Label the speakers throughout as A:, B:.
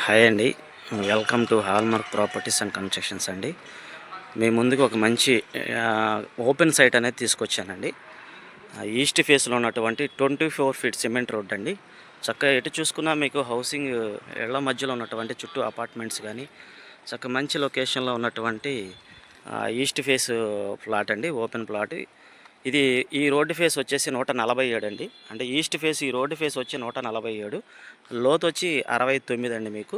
A: Hi అండి. Welcome to hallmark properties and constructions అండి. మీ ముందుకు ఒక మంచి ఓపెన్ సైట్ అనేది తీసుకొచ్చానండి. ఈస్ట్ ఫేస్లో ఉన్నటువంటి 24 ఫీట్ సిమెంట్ రోడ్ అండి. చక్కగా ఎటు చూసుకున్నా మీకు హౌసింగ్ ఇళ్ల మధ్యలో ఉన్నటువంటి చుట్టూ అపార్ట్మెంట్స్ కానీ చక్కగా మంచి లొకేషన్లో ఉన్నటువంటి ఈస్ట్ ఫేస్ ప్లాట్ అండి, ఓపెన్ ప్లాట్. ఇది ఈ రోడ్డు ఫేస్ వచ్చేసి 147 అండి. అంటే ఈస్ట్ ఫేస్ ఈ రోడ్డు ఫేస్ వచ్చి 147, లోతు వచ్చి 69 అండి. మీకు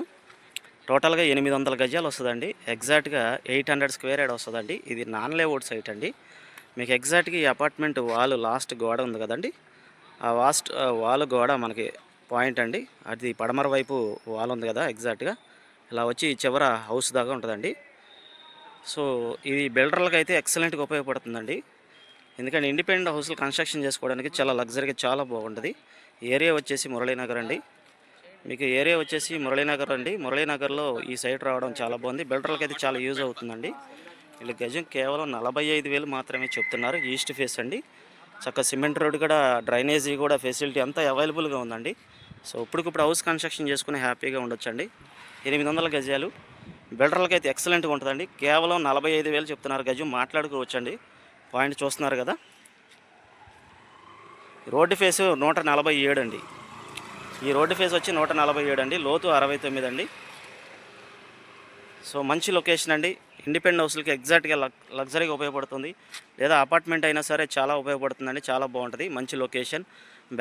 A: టోటల్గా 800 గజాలు వస్తుందండి. ఎగ్జాక్ట్గా 800 స్క్వేర్ యార్డ్ వస్తుందండి. ఇది నాన్ లేఅవుట్ సైట్ అండి. మీకు ఎగ్జాక్ట్గా ఈ అపార్ట్మెంట్ వాల్ లాస్ట్ గోడ ఉంది కదండి, ఆ వాల్ గోడ మనకి పాయింట్ అండి. అది పడమర వైపు వాల్ ఉంది కదా, ఎగ్జాక్ట్గా ఇలా వచ్చి చివర హౌస్ దాకా ఉంటుందండి. సో ఇది బిల్డర్లకు అయితే ఎక్సలెంట్గా ఉపయోగపడుతుందండి. ఎందుకంటే ఇండిపెండెంట్ హౌస్లు కన్స్ట్రక్షన్ చేసుకోవడానికి చాలా లగ్జరీగా చాలా బాగుంటుంది. ఏరియా వచ్చేసి మురళీనగర్ అండి. మీకు ఏరియా వచ్చేసి మురళీనగర్ అండి. మురళీనగర్లో ఈ సైట్ రావడం చాలా బాగుంది. బిల్డర్లకు అయితే చాలా యూజ్ అవుతుందండి. వీళ్ళ గజం కేవలం 45,000 మాత్రమే చెప్తున్నారు. ఈస్ట్ ఫేస్ అండి. చక్కగా సిమెంట్ రోడ్ కూడా, డ్రైనేజీ కూడా ఫెసిలిటీ అంతా అవైలబుల్గా ఉందండి. సో ఇప్పటికిప్పుడు హౌస్ కన్స్ట్రక్షన్ చేసుకుని హ్యాపీగా ఉండొచ్చండి. 800 గజాలు బిల్డర్లకు అయితే ఎక్సలెంట్గా ఉంటుందండి. కేవలం 45,000 చెప్తున్నారు గజం. మాట్లాడుకోవచ్చండి. పాయింట్ చూస్తున్నారు కదా, రోడ్డు ఫేసు 147 అండి. ఈ రోడ్డు ఫేస్ వచ్చి 147 అండి. లోతు 69 అండి. సో మంచి లొకేషన్ అండి. ఇండిపెండెంట్ హౌస్లకి ఎగ్జాక్ట్గా లగ్జరీగా ఉపయోగపడుతుంది. లేదా అపార్ట్మెంట్ అయినా సరే చాలా ఉపయోగపడుతుందండి. చాలా బాగుంటుంది. మంచి location.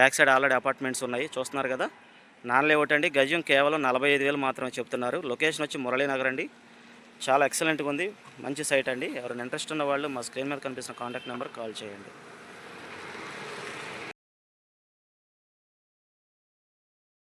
A: Back side already apartments ఉన్నాయి, చూస్తున్నారు కదా. నాన్ లేఅవుట్ అండి. గజం కేవలం 45,000 మాత్రమే చెప్తున్నారు. లొకేషన్ వచ్చి మురళీనగర్ అండి. చాలా ఎక్సలెంట్గా ఉంది. మంచి సైట్ అండి. ఎవరైనా ఇంట్రెస్ట్ ఉన్న వాళ్ళు మా స్క్రీన్ మీద కనిపిస్తున్న కాంటాక్ట్ నెంబర్ కాల్ చేయండి.